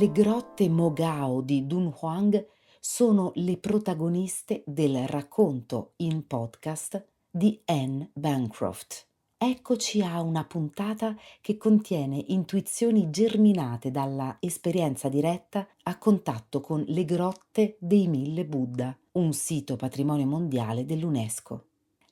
Le Grotte Mogao di Dunhuang sono le protagoniste del racconto in podcast di Anne Bancroft. Eccoci a una puntata che contiene intuizioni germinate dalla esperienza diretta a contatto con le grotte dei Mille Buddha, un sito patrimonio mondiale dell'UNESCO.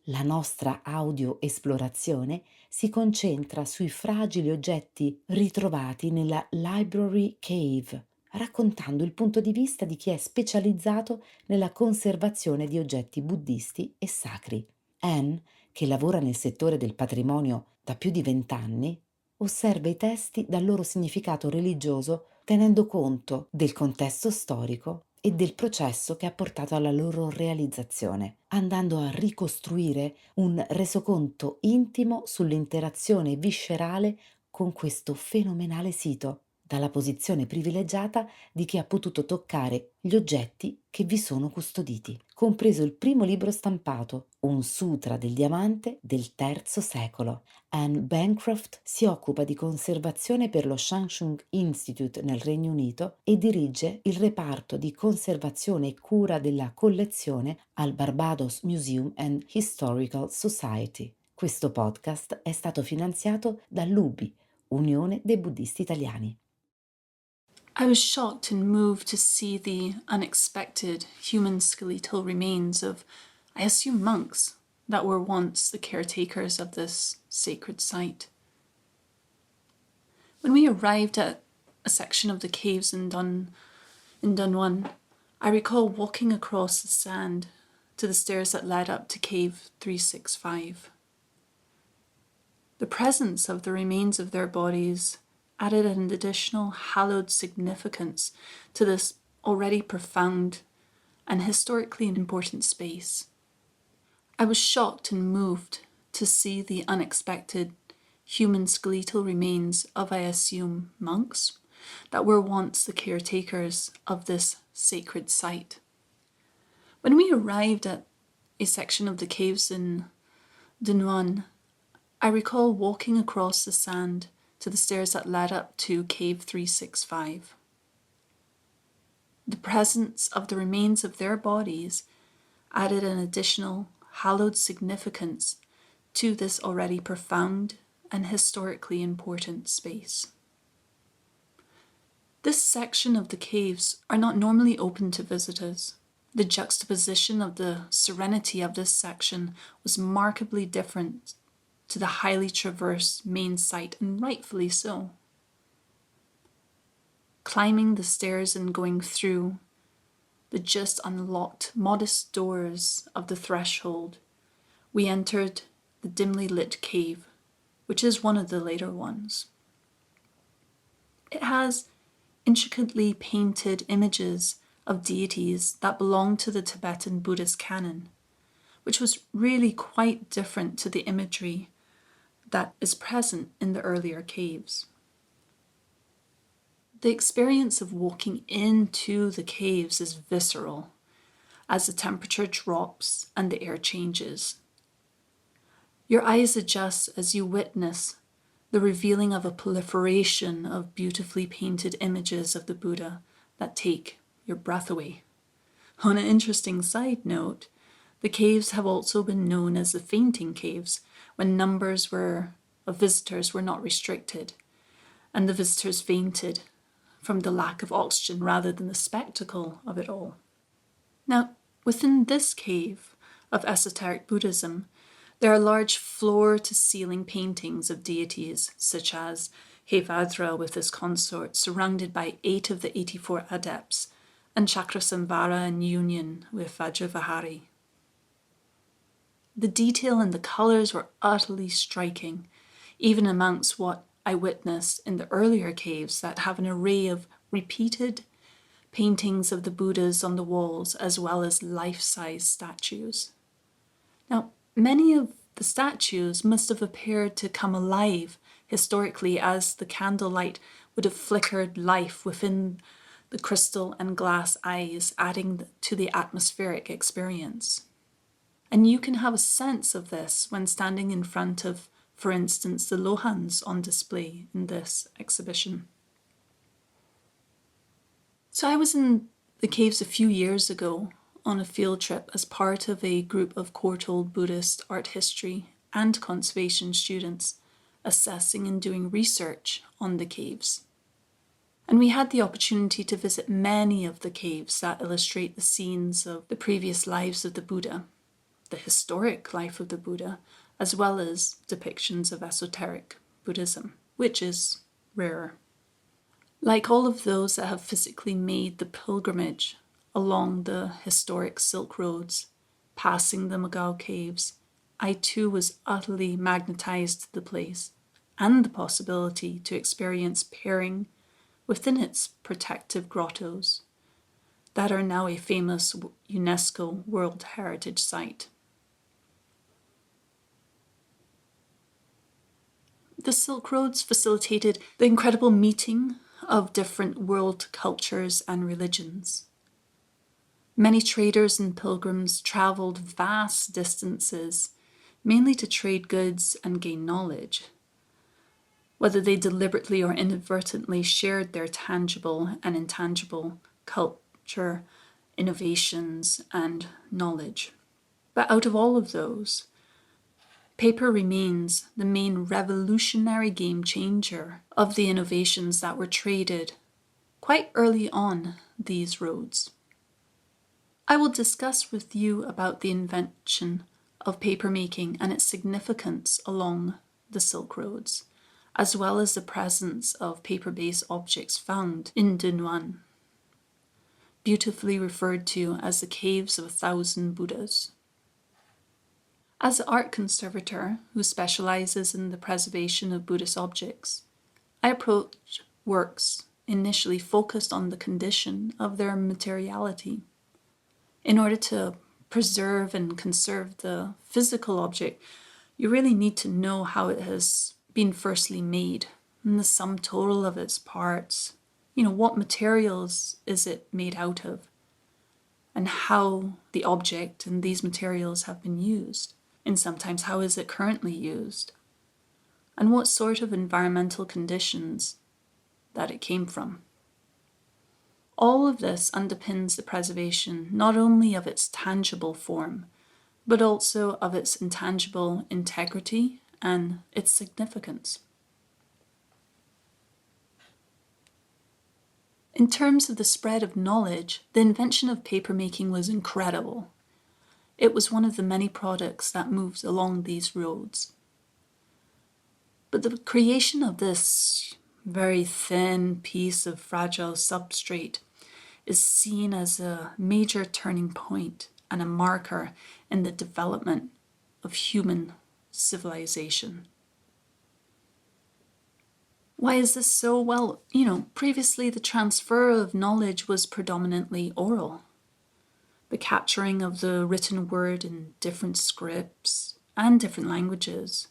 La nostra audio esplorazione si concentra sui fragili oggetti ritrovati nella Library Cave, raccontando il punto di vista di chi è specializzato nella conservazione di oggetti buddisti e sacri. Anne, che lavora nel settore del patrimonio da più di 20 anni, osserva i testi dal loro significato religioso tenendo conto del contesto storico e del processo che ha portato alla loro realizzazione, andando a ricostruire un resoconto intimo sull'interazione viscerale con questo fenomenale sito, dalla posizione privilegiata di chi ha potuto toccare gli oggetti che vi sono custoditi, compreso il primo libro stampato, un sutra del diamante del III secolo. Anne Bancroft si occupa di conservazione per lo Shang Institute nel Regno Unito e dirige il reparto di conservazione e cura della collezione al Barbados Museum and Historical Society. Questo podcast è stato finanziato dall'UBI, Unione dei Buddisti Italiani. I was shocked and moved to see the unexpected human skeletal remains of, I assume, monks that were once the caretakers of this sacred site. When we arrived at a section of the caves in Dunhuang, I recall walking across the sand to the stairs that led up to cave 365. The presence of the remains of their bodies added an additional hallowed significance to this already profound and historically important space. I was shocked and moved to see the unexpected human skeletal remains of, I assume, monks that were once the caretakers of this sacred site. When we arrived at a section of the caves in Dunhuang, I recall walking across the sand to the stairs that led up to cave 365. The presence of the remains of their bodies added an additional hallowed significance to this already profound and historically important space. This section of the caves are not normally open to visitors. The juxtaposition of the serenity of this section was markedly different to the highly traversed main site, and rightfully so. Climbing the stairs and going through the just unlocked modest doors of the threshold, we entered the dimly lit cave, which is one of the later ones. It has intricately painted images of deities that belong to the Tibetan Buddhist canon, which was really quite different to the imagery that is present in the earlier caves. The experience of walking into the caves is visceral as the temperature drops and the air changes. Your eyes adjust as you witness the revealing of a proliferation of beautifully painted images of the Buddha that take your breath away. On an interesting side note, the caves have also been known as the fainting caves when numbers of visitors were not restricted, and the visitors fainted from the lack of oxygen rather than the spectacle of it all. Now, within this cave of esoteric Buddhism, there are large floor-to-ceiling paintings of deities such as Hevajra with his consort surrounded by 8 of the 84 adepts, and Chakrasamvara in union with Vajravahari. The detail and the colours were utterly striking, even amongst what I witnessed in the earlier caves that have an array of repeated paintings of the Buddhas on the walls as well as life-size statues. Now, many of the statues must have appeared to come alive historically as the candlelight would have flickered life within the crystal and glass eyes, adding to the atmospheric experience. And you can have a sense of this when standing in front of, for instance, the lohans on display in this exhibition. So I was in the caves a few years ago on a field trip as part of a group of court-old Buddhist art history and conservation students assessing and doing research on the caves. And we had the opportunity to visit many of the caves that illustrate the scenes of the previous lives of the Buddha, the historic life of the Buddha, as well as depictions of esoteric Buddhism, which is rarer. Like all of those that have physically made the pilgrimage along the historic Silk Roads, passing the Mogao caves, I too was utterly magnetized to the place and the possibility to experience pairing within its protective grottos that are now a famous UNESCO World Heritage Site. The Silk Roads facilitated the incredible meeting of different world cultures and religions. Many traders and pilgrims travelled vast distances, mainly to trade goods and gain knowledge. Whether they deliberately or inadvertently shared their tangible and intangible culture, innovations, and knowledge. But out of all of those, paper remains the main revolutionary game changer of the innovations that were traded quite early on these roads. I will discuss with you about the invention of papermaking and its significance along the Silk Roads, as well as the presence of paper-based objects found in Dunhuang, beautifully referred to as the Caves of 1,000 Buddhas. As an art conservator who specializes in the preservation of Buddhist objects, I approach works initially focused on the condition of their materiality. In order to preserve and conserve the physical object, you really need to know how it has been firstly made and the sum total of its parts. What materials is it made out of, and how the object and these materials have been used, and sometimes how is it currently used, and what sort of environmental conditions that it came from. All of this underpins the preservation not only of its tangible form, but also of its intangible integrity and its significance. In terms of the spread of knowledge, the invention of papermaking was incredible. It was one of the many products that moved along these roads. But the creation of this very thin piece of fragile substrate is seen as a major turning point and a marker in the development of human civilization. Why is this so? Well, previously the transfer of knowledge was predominantly oral. The capturing of the written word in different scripts and different languages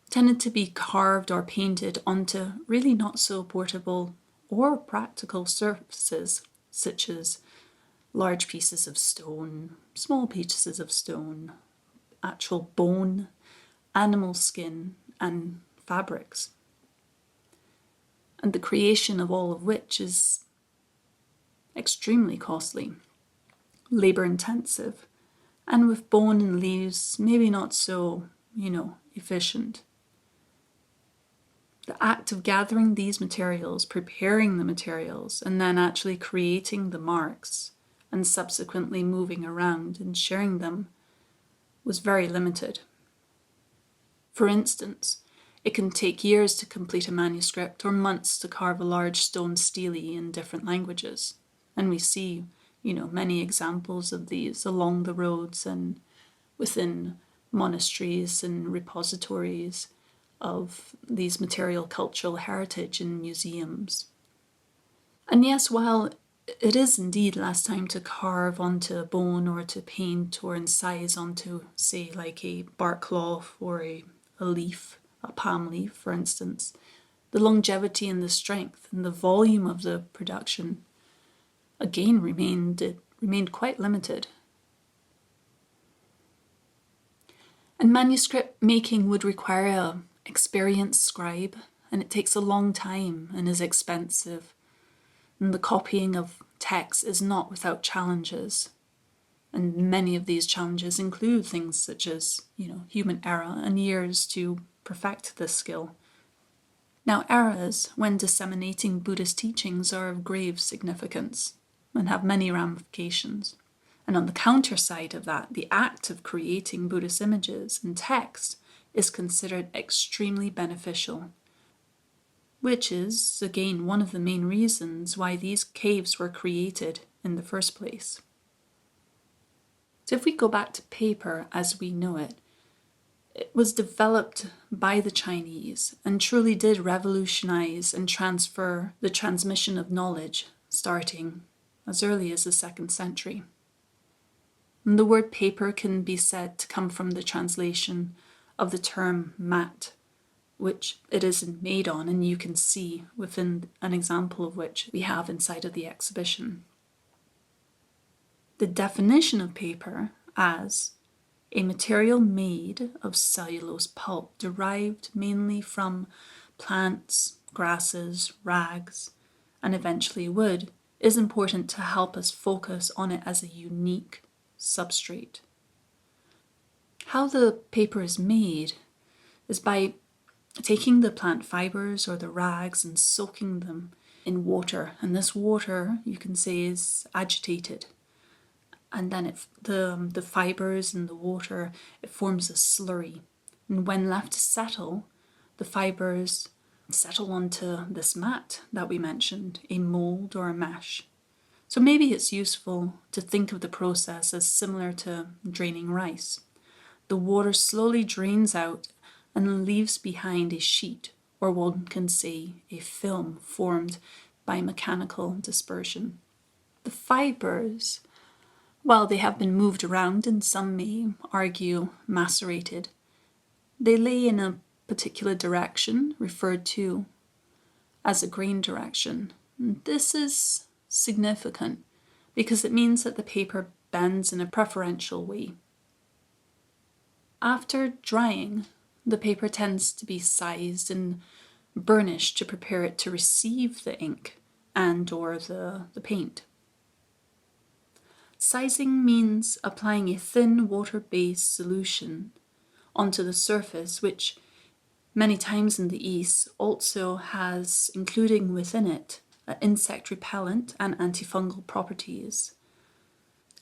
tended to be carved or painted onto really not so portable or practical surfaces, such as large pieces of stone, small pieces of stone, actual bone, animal skin, and fabrics. And the creation of all of which is extremely costly, labor-intensive, and with bone and leaves maybe not so, efficient. The act of gathering these materials, preparing the materials, and then actually creating the marks and subsequently moving around and sharing them was very limited. For instance, it can take years to complete a manuscript or months to carve a large stone stele in different languages. And we see, many examples of these along the roads and within monasteries and repositories of these material cultural heritage in museums. And yes, while it is indeed less time to carve onto bone or to paint or incise onto, say, like a bark cloth or a leaf, a palm leaf, for instance, the longevity and the strength and the volume of the production again remained quite limited. And manuscript making would require an experienced scribe, and it takes a long time and is expensive. And the copying of text is not without challenges. And many of these challenges include things such as, human error and years to perfect this skill. Now, errors when disseminating Buddhist teachings are of grave significance and have many ramifications. And on the counter side of that, the act of creating Buddhist images and text is considered extremely beneficial, which is, again, one of the main reasons why these caves were created in the first place. So if we go back to paper as we know it, it was developed by the Chinese and truly did revolutionize and transfer the transmission of knowledge starting as early as the 2nd century. And the word paper can be said to come from the translation of the term mat, which it is made on, and you can see within an example of which we have inside of the exhibition. The definition of paper as a material made of cellulose pulp derived mainly from plants, grasses, rags, and eventually wood is important to help us focus on it as a unique substrate. How the paper is made is by taking the plant fibers or the rags and soaking them in water, and this water you can say is agitated. And then the fibers and the water, it forms a slurry. And when left to settle, the fibers settle onto this mat that we mentioned, a mold or a mesh. So maybe it's useful to think of the process as similar to draining rice. The water slowly drains out and leaves behind a sheet, or one can say a film formed by mechanical dispersion. The fibers, while they have been moved around and some may argue macerated, they lay in a particular direction referred to as a grain direction. And this is significant because it means that the paper bends in a preferential way. After drying, the paper tends to be sized and burnished to prepare it to receive the ink and or the paint. Sizing means applying a thin water-based solution onto the surface, which many times in the East also has, including within it, insect repellent and antifungal properties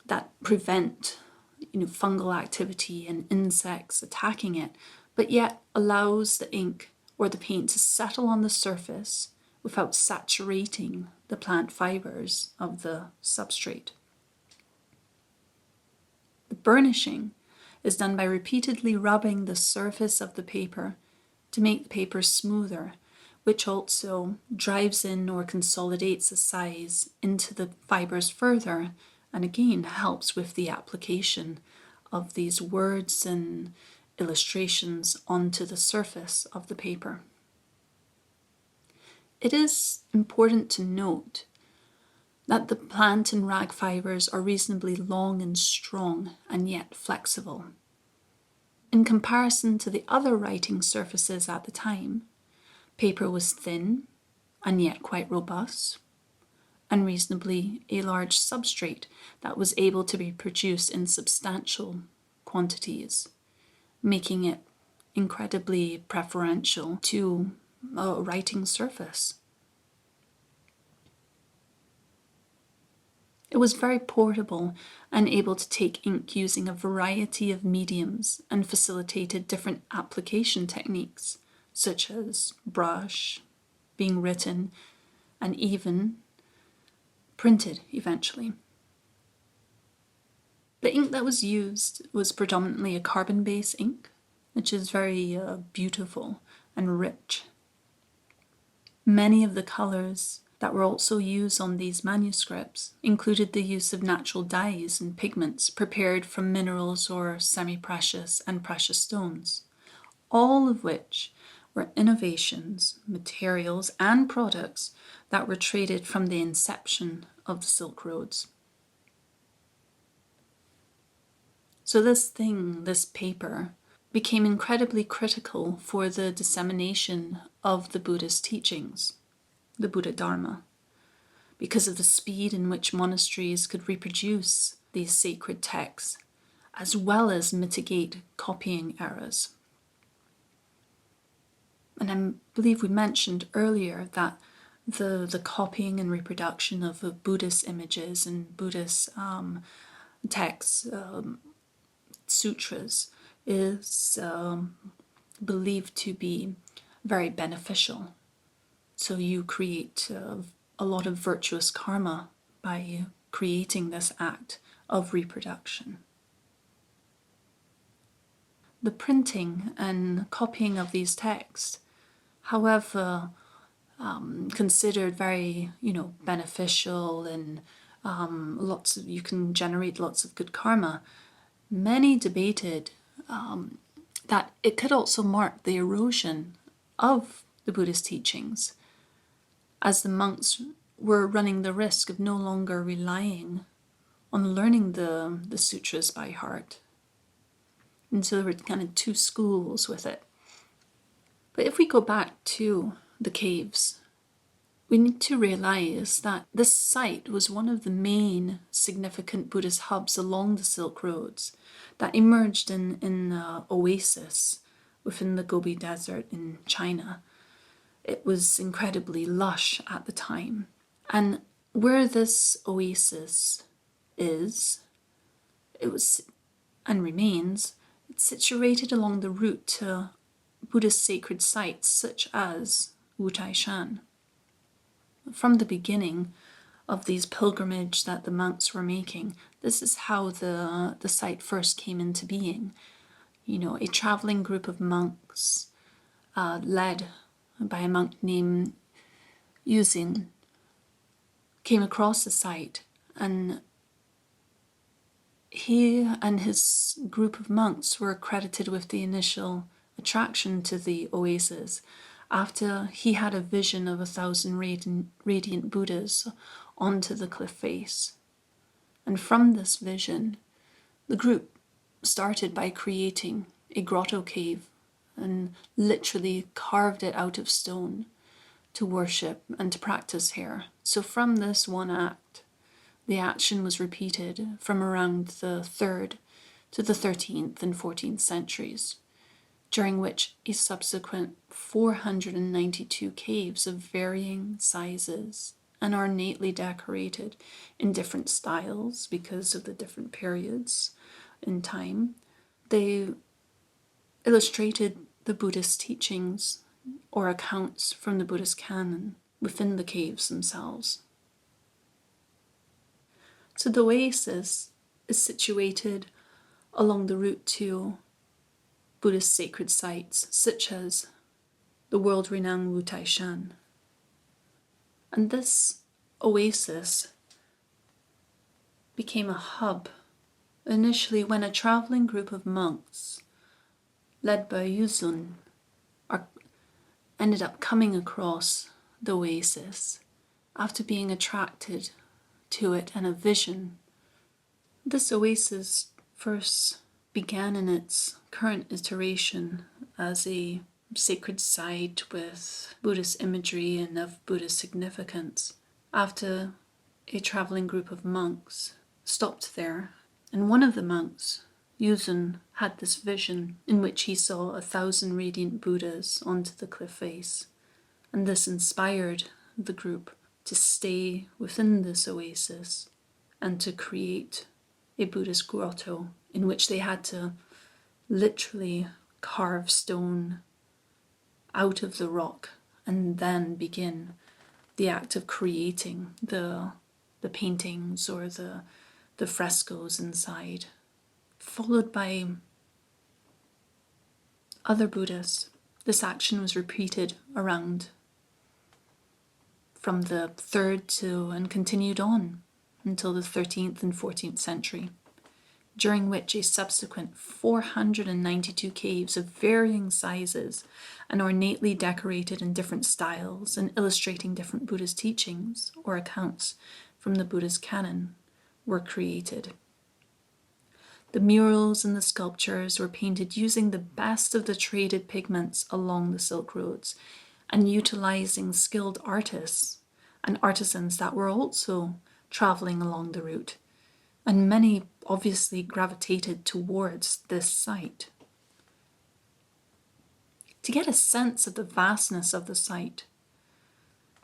that prevent fungal activity and insects attacking it, but yet allows the ink or the paint to settle on the surface without saturating the plant fibers of the substrate. The burnishing is done by repeatedly rubbing the surface of the paper to make the paper smoother, which also drives in or consolidates the size into the fibers further, and again helps with the application of these words and illustrations onto the surface of the paper. It is important to note that the plant and rag fibers are reasonably long and strong and yet flexible. In comparison to the other writing surfaces at the time, paper was thin and yet quite robust, and reasonably a large substrate that was able to be produced in substantial quantities, making it incredibly preferential to a writing surface. It was very portable and able to take ink using a variety of mediums and facilitated different application techniques, such as brush, being written, and even printed eventually. The ink that was used was predominantly a carbon-based ink, which is very beautiful and rich. Many of the colors that were also used on these manuscripts included the use of natural dyes and pigments prepared from minerals or semi-precious and precious stones, all of which were innovations, materials, and products that were traded from the inception of the Silk Roads. So this paper, became incredibly critical for the dissemination of the Buddhist teachings, the Buddha Dharma, because of the speed in which monasteries could reproduce these sacred texts, as well as mitigate copying errors. And I believe we mentioned earlier that the copying and reproduction of Buddhist images and Buddhist texts, sutras, is believed to be very beneficial. So you create a lot of virtuous karma by creating this act of reproduction. The printing and copying of these texts, however, considered very, beneficial and you can generate lots of good karma. Many debated that it could also mark the erosion of the Buddhist teachings, as the monks were running the risk of no longer relying on learning the sutras by heart. And so there were kind of two schools with it. But if we go back to the caves, we need to realize that this site was one of the main significant Buddhist hubs along the Silk Roads that emerged in an oasis within the Gobi Desert in China. It was incredibly lush at the time. And where this oasis is, it was and remains, it's situated along the route to Buddhist sacred sites such as Wu Tai Shan. From the beginning of these pilgrimages that the monks were making, this is how the site first came into being. A traveling group of monks led by a monk named Yuzin came across the site, and he and his group of monks were credited with the initial attraction to the oasis after he had a vision of 1,000 radiant Buddhas onto the cliff face. And from this vision, the group started by creating a grotto cave and literally carved it out of stone to worship and to practice here. So from this one act, the action was repeated from around the 3rd to the 13th and 14th centuries, during which a subsequent 492 caves of varying sizes and ornately decorated in different styles because of the different periods in time, they illustrated the Buddhist teachings or accounts from the Buddhist canon within the caves themselves. So the oasis is situated along the route to Buddhist sacred sites such as the world-renowned Wu Tai Shan. And this oasis became a hub initially when a traveling group of monks led by Yuzun ended up coming across the oasis after being attracted to it and a vision. This oasis first began in its current iteration as a sacred site with Buddhist imagery and of Buddhist significance after a traveling group of monks stopped there. And one of the monks, Yuzun, had this vision in which he saw 1,000 radiant Buddhas onto the cliff face. And this inspired the group to stay within this oasis and to create a Buddhist grotto in which they had to literally carve stone out of the rock and then begin the act of creating the paintings or the frescoes inside, followed by other Buddhas. This action was repeated around from the 3rd to and continued on until the 13th and 14th century, during which a subsequent 492 caves of varying sizes and ornately decorated in different styles and illustrating different Buddhist teachings or accounts from the Buddhist canon were created. The murals and the sculptures were painted using the best of the traded pigments along the Silk Roads and utilizing skilled artists and artisans that were also travelling along the route, and many obviously gravitated towards this site. To get a sense of the vastness of the site,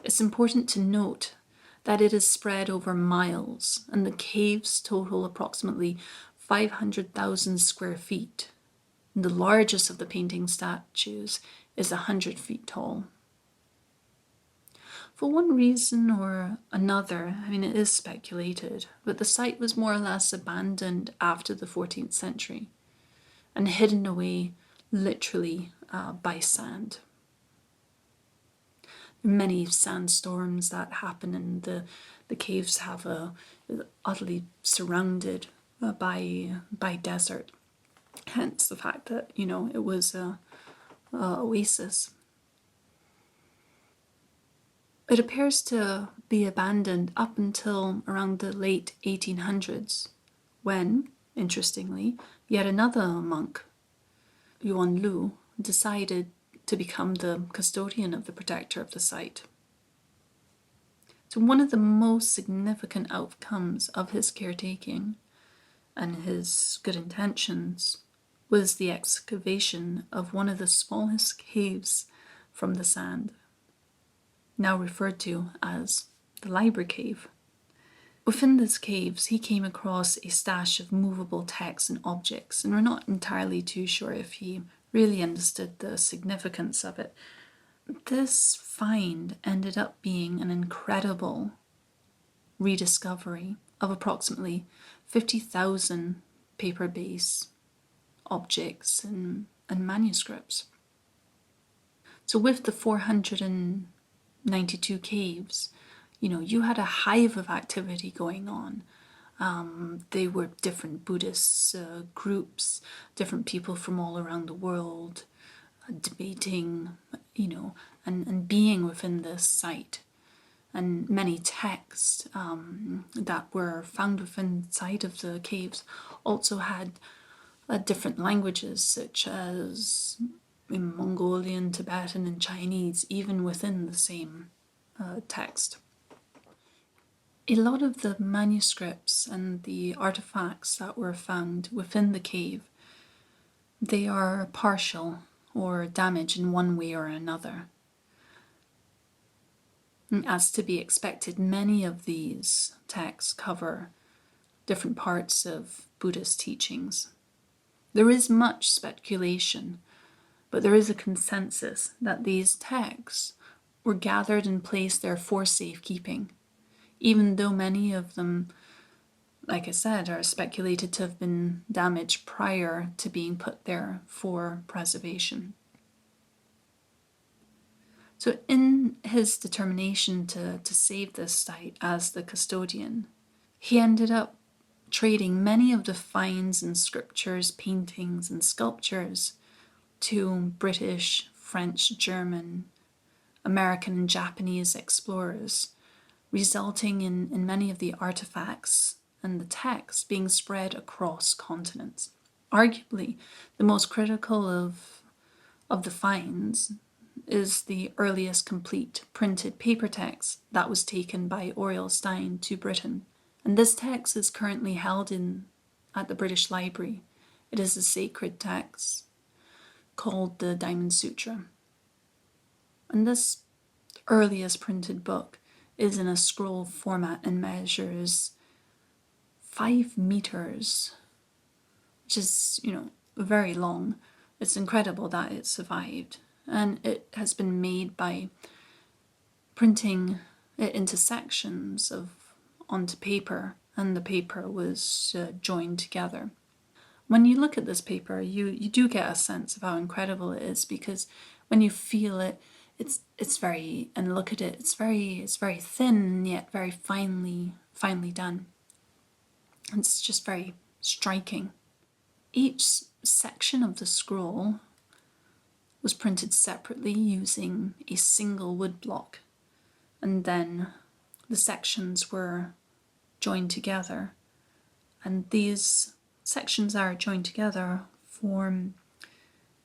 it's important to note that it is spread over miles, and the caves total approximately 500,000 square feet. And the largest of the painting statues is 100 feet tall. For one reason or another, it is speculated, but the site was more or less abandoned after the 14th century and hidden away literally by sand. There are many sandstorms that happen, and the caves have utterly surrounded by desert. Hence the fact that, it was a oasis. It appears to be abandoned up until around the late 1800s, when, interestingly, yet another monk, Yuan Lu, decided to become the custodian of the protector of the site. So one of the most significant outcomes of his caretaking and his good intentions was the excavation of one of the smallest caves from the sand, now referred to as the Library Cave. Within this caves, he came across a stash of movable texts and objects, and we're not entirely too sure if he really understood the significance of it. This find ended up being an incredible rediscovery of approximately 50,000 paper-based objects and manuscripts. So with the 492 caves, you had a hive of activity going on. They were different Buddhist groups, different people from all around the world, debating, and being within this site. And many texts that were found within inside of the caves also had different languages, such as Mongolian, Tibetan, and Chinese, even within the same text. A lot of the manuscripts and the artifacts that were found within the cave, they are partial or damaged in one way or another. As to be expected, many of these texts cover different parts of Buddhist teachings. There is much speculation, but there is a consensus that these texts were gathered and placed there for safekeeping, even though many of them, like I said, are speculated to have been damaged prior to being put there for preservation. So in his determination to save this site as the custodian, he ended up trading many of the finds and sculptures, paintings and sculptures to British, French, German, American and Japanese explorers, resulting in many of the artifacts and the texts being spread across continents. Arguably, the most critical of the finds is the earliest complete printed paper text that was taken by Oriel Stein to Britain. And this text is currently held at the British Library. It is a sacred text called the Diamond Sutra. And this earliest printed book is in a scroll format and measures 5 meters, which is, very long. It's incredible that it survived. And it has been made by printing it into sections onto paper, and the paper was joined together. When you look at this paper, you do get a sense of how incredible it is, because when you feel it, it's very, and look at it, it's very thin yet very finely done. It's just very striking. Each section of the scroll was printed separately using a single wood block, and then the sections were joined together, and these sections are joined together form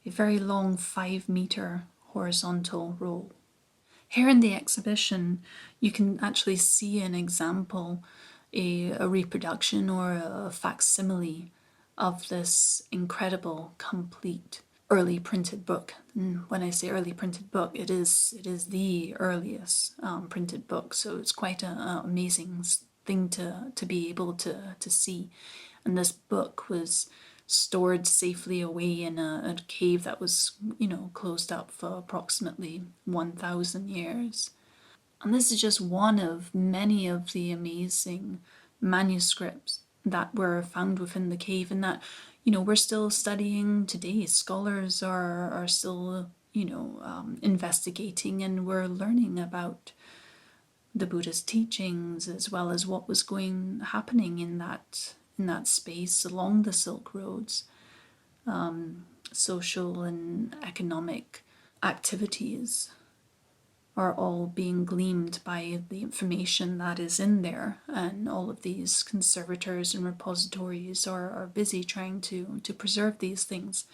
a very long 5-meter horizontal roll. Here in the exhibition, you can actually see an example, a reproduction or a facsimile of this incredible, complete early printed book. And when I say early printed book, it is the earliest printed book. So it's quite an amazing thing to be able to see. And this book was stored safely away in a cave that was, closed up for approximately 1,000 years. And this is just one of many of the amazing manuscripts that were found within the cave, and that, we're still studying today. Scholars are still, investigating, and we're learning about the Buddha's teachings, as well as what was happening in that space along the Silk Roads, social and economic activities are all being gleaned by the information that is in there, and all of these conservators and repositories are busy trying to preserve these things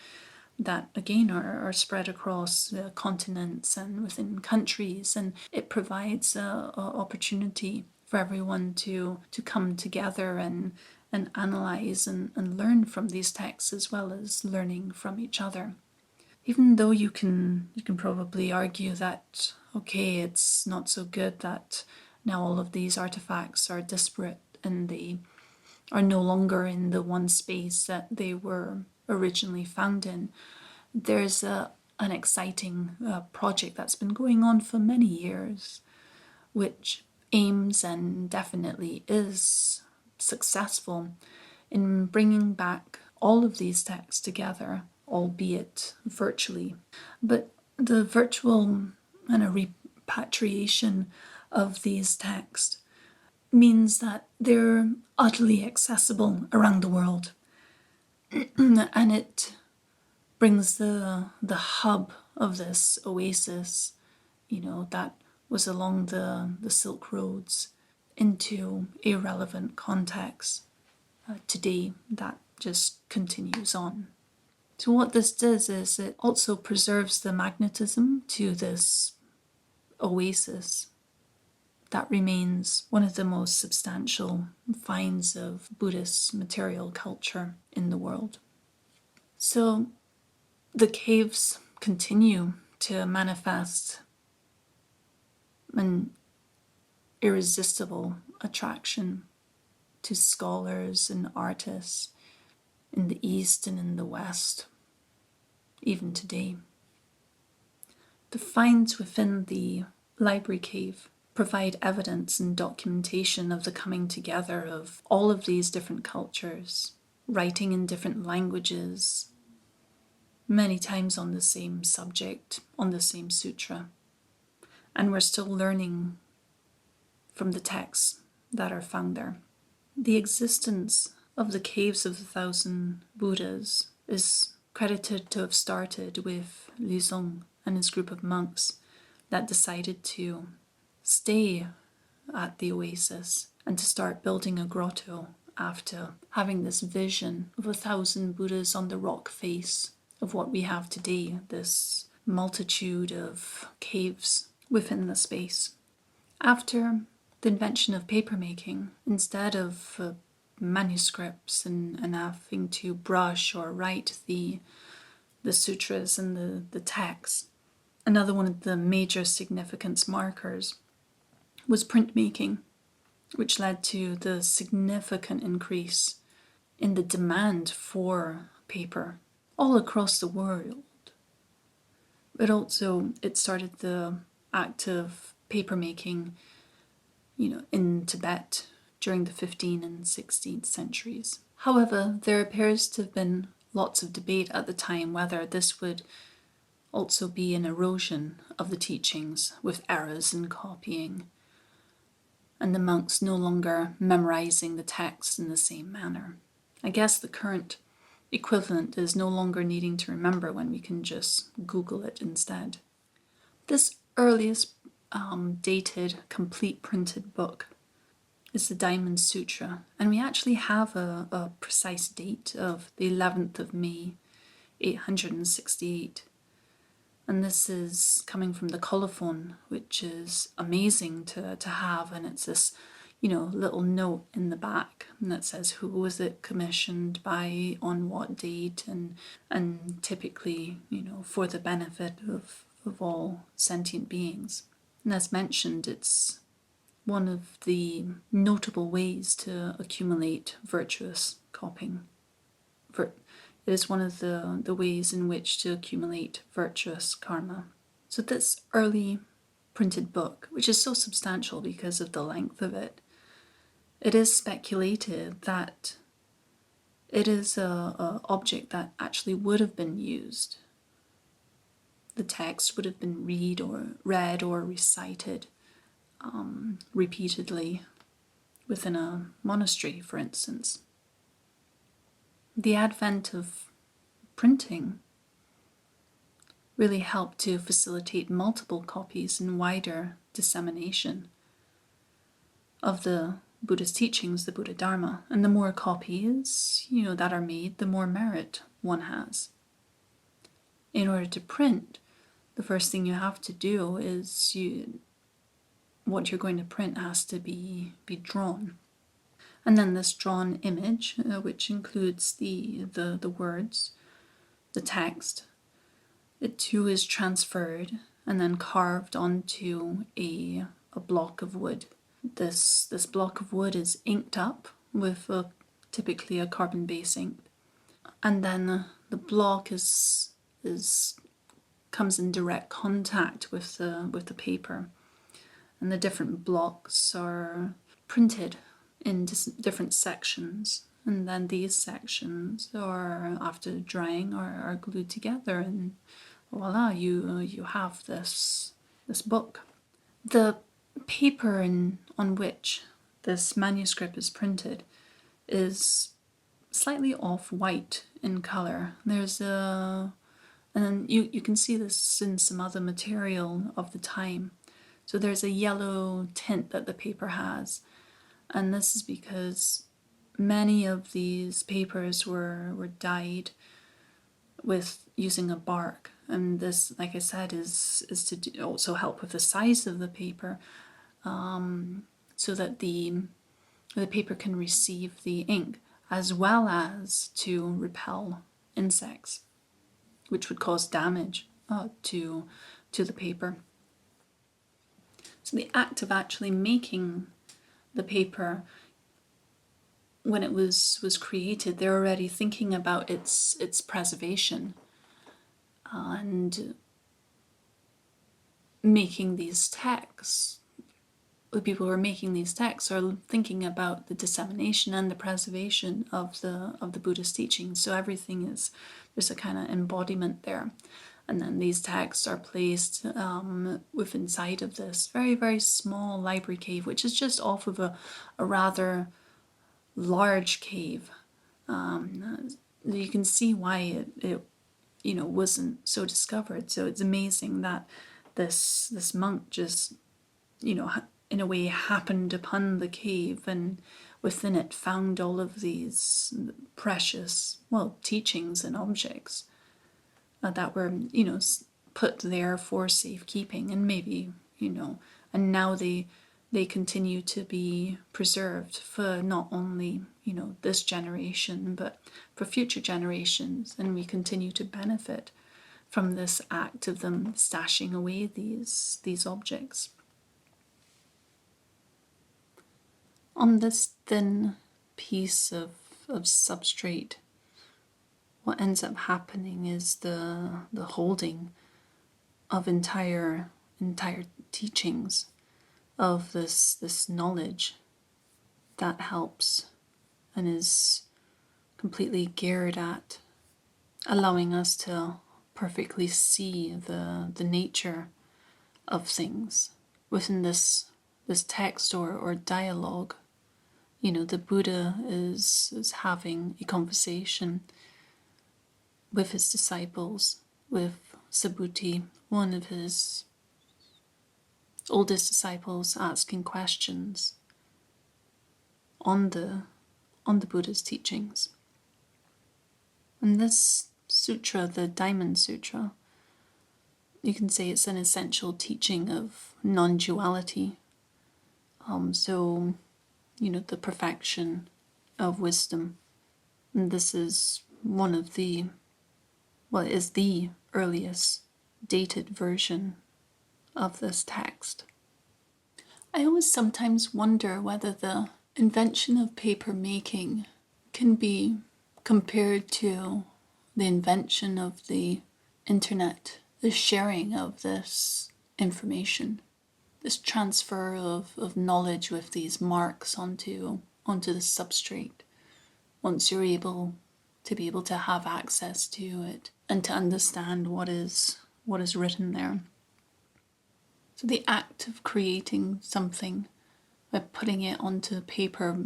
that, again, are spread across continents and within countries, and it provides an opportunity for everyone to come together and analyze and learn from these texts, as well as learning from each other. Even though you can probably argue that, okay, it's not so good that now all of these artifacts are disparate and they are no longer in the one space that they were originally found in. There's an exciting project that's been going on for many years, which aims and definitely is successful in bringing back all of these texts together, albeit virtually. But the virtual and a repatriation of these texts means that they're utterly accessible around the world. And it brings the hub of this oasis, that was along the Silk Roads, into a relevant context today that just continues on. So what this does is it also preserves the magnetism to this oasis that remains one of the most substantial finds of Buddhist material culture in the world. So the caves continue to manifest an irresistible attraction to scholars and artists in the East and in the West, even today. The finds within the library cave provide evidence and documentation of the coming together of all of these different cultures, writing in different languages, many times on the same subject, on the same sutra. And we're still learning from the texts that are found there. The existence of the Caves of the Thousand Buddhas is credited to have started with Luzong and his group of monks that decided to stay at the oasis and to start building a grotto after having this vision of 1,000 Buddhas on the rock face of what we have today, this multitude of caves within the space. After the invention of papermaking, instead of manuscripts and having to brush or write the sutras and the texts, another one of the major significance markers was printmaking, which led to the significant increase in the demand for paper all across the world. But also it started the act of papermaking, in Tibet during the 15th and 16th centuries. However, there appears to have been lots of debate at the time whether this would also be an erosion of the teachings with errors and copying, and the monks no longer memorizing the text in the same manner. I guess the current equivalent is no longer needing to remember when we can just Google it instead. This earliest dated complete printed book is the Diamond Sutra, and we actually have a precise date of the 11th of May, 868. And this is coming from the colophon, which is amazing to have. And it's this, little note in the back that says who was it commissioned by, on what date, and typically, for the benefit of all sentient beings. And as mentioned, it's one of the notable ways to accumulate virtuous copying. It is one of the ways in which to accumulate virtuous karma. So this early printed book, which is so substantial because of the length of it, it is speculated that it is a object that actually would have been used. The text would have been read or recited repeatedly within a monastery, for instance. The advent of printing really helped to facilitate multiple copies and wider dissemination of the Buddha's teachings, the Buddha Dharma. And the more copies, that are made, the more merit one has. In order to print, the first thing you have to do is what you're going to print has to be drawn. And then this drawn image, which includes the words, the text, it too is transferred and then carved onto a block of wood. This block of wood is inked up with typically a carbon base ink, and then the block comes in direct contact with the paper, and the different blocks are printed in different sections, and then these sections are, after drying, are glued together, and voila, you have this book. The paper on which this manuscript is printed is slightly off-white in color. And then you can see this in some other material of the time. So there's a yellow tint that the paper has, and this is because many of these papers were dyed with using a bark, and this, like I said, is to also help with the size of the paper, so that the paper can receive the ink, as well as to repel insects, which would cause damage to the paper. So the act of actually making the paper, when it was created, they're already thinking about its preservation, and making these texts. The people who are making these texts are thinking about the dissemination and the preservation of the Buddhist teachings. So everything there's a kind of embodiment there. And then these texts are placed within inside of this very, very small library cave, which is just off of a rather large cave. You can see why it wasn't so discovered. So it's amazing that this monk just, in a way happened upon the cave, and within it found all of these precious, teachings and objects that were, put there for safekeeping, and maybe, and now they continue to be preserved for not only, this generation, but for future generations, and we continue to benefit from this act of them stashing away these objects. On this thin piece of substrate, what ends up happening is the holding of entire teachings, of this knowledge that helps and is completely geared at allowing us to perfectly see the nature of things within this text or dialogue. The Buddha is having a conversation with his disciples, with Subhuti, one of his oldest disciples, asking questions on the Buddha's teachings. And this sutra, the Diamond Sutra, you can say it's an essential teaching of non-duality. So, the perfection of wisdom. And this is one of the, well, it is the earliest dated version of this text. I always sometimes wonder whether the invention of paper making can be compared to the invention of the internet, the sharing of this information, this transfer of knowledge with these marks onto the substrate. Once you're able to have access to it and to understand what is written there. So the act of creating something by putting it onto paper,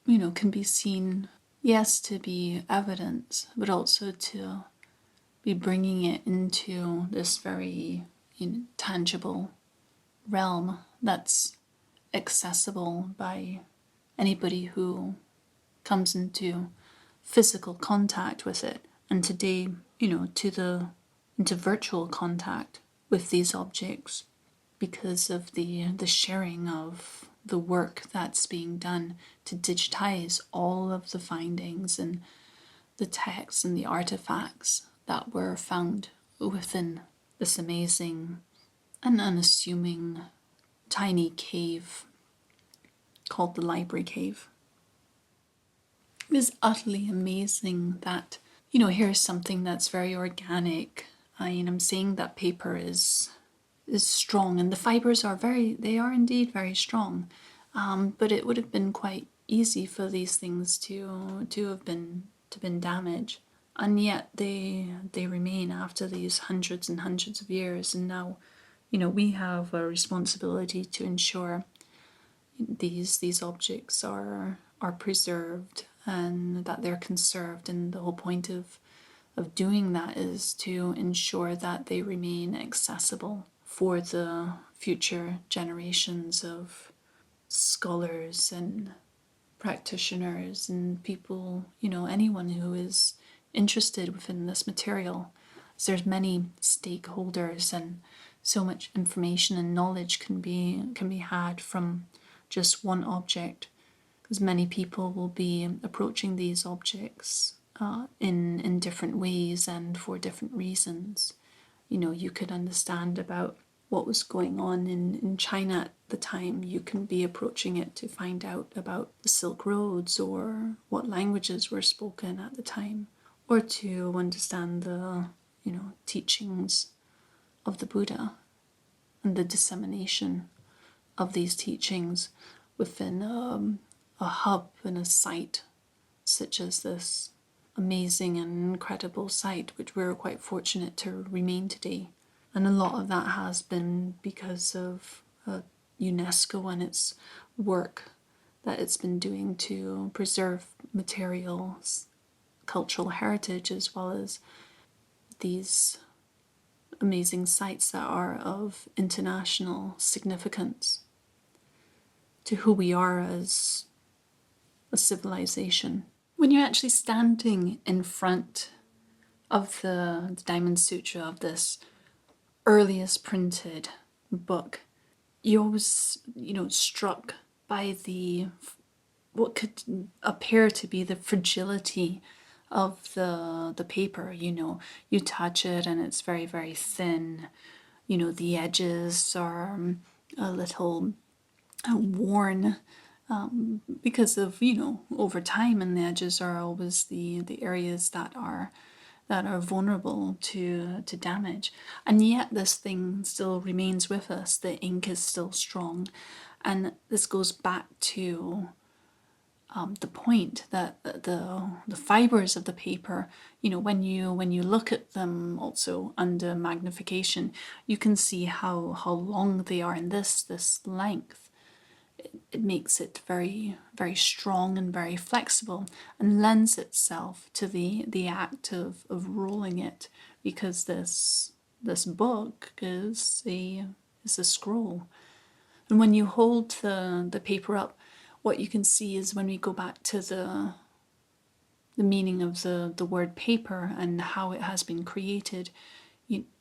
can be seen, yes, to be evidence, but also to be bringing it into this very tangible realm that's accessible by anybody who comes into physical contact with it, and today, into virtual contact with these objects, because of the sharing of the work that's being done to digitize all of the findings and the texts and the artifacts that were found within this amazing and unassuming tiny cave called the Library Cave. It is utterly amazing that, here's something that's very organic. I'm saying that paper is strong, and the fibers are indeed very strong. But it would have been quite easy for these things to have been damaged, and yet they remain after these hundreds and hundreds of years. And now, we have a responsibility to ensure these objects are preserved and that they're conserved. And the whole point of doing that is to ensure that they remain accessible for the future generations of scholars and practitioners and people, anyone who is interested within this material. So there's many stakeholders, and so much information and knowledge can be had from just one object, because many people will be approaching these objects in different ways and for different reasons. You could understand about what was going on in China at the time. You can be approaching it to find out about the Silk Roads or what languages were spoken at the time, or to understand the teachings of the Buddha and the dissemination of these teachings within a hub and a site such as this amazing and incredible site, which we're quite fortunate to remain today. And a lot of that has been because of UNESCO and its work that it's been doing to preserve materials, cultural heritage, as well as these amazing sites that are of international significance to who we are as a civilization. When you're actually standing in front of the Diamond Sutra, of this earliest printed book, you're always, struck by what could appear to be the fragility of the paper. You touch it and it's very, very thin. The edges are a little worn because of, over time, and the edges are always the areas that are vulnerable to damage. And yet this thing still remains with us. The ink is still strong. And this goes back to the point that the fibers of the paper, when you look at them also under magnification, you can see how long they are in this length. It makes it very, very strong and very flexible, and lends itself to the act of rolling it, because this book is a scroll. And when you hold the paper up, what you can see is, when we go back to the meaning of the word paper and how it has been created,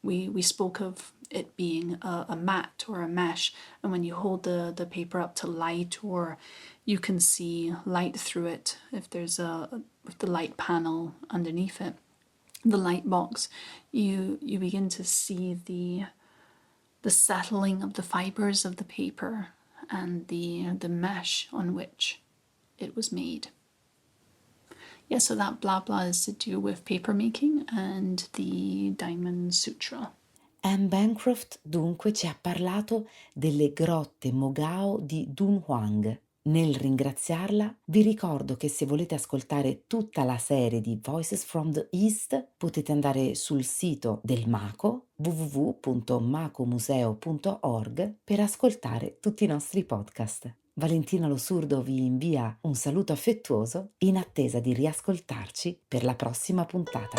we spoke of it being a mat or a mesh, and when you hold the paper up to light, or you can see light through it if there's if the light panel underneath it, the light box, you begin to see the settling of the fibers of the paper and the mesh on which it was made. Yeah, so that blah blah is to do with paper making and the Diamond Sutra. Anne Bancroft dunque ci ha parlato delle Grotte Mogao di Dunhuang. Nel ringraziarla vi ricordo che se volete ascoltare tutta la serie di Voices from the East potete andare sul sito del MACO www.macomuseo.org per ascoltare tutti i nostri podcast. Valentina Lo Surdo vi invia un saluto affettuoso in attesa di riascoltarci per la prossima puntata.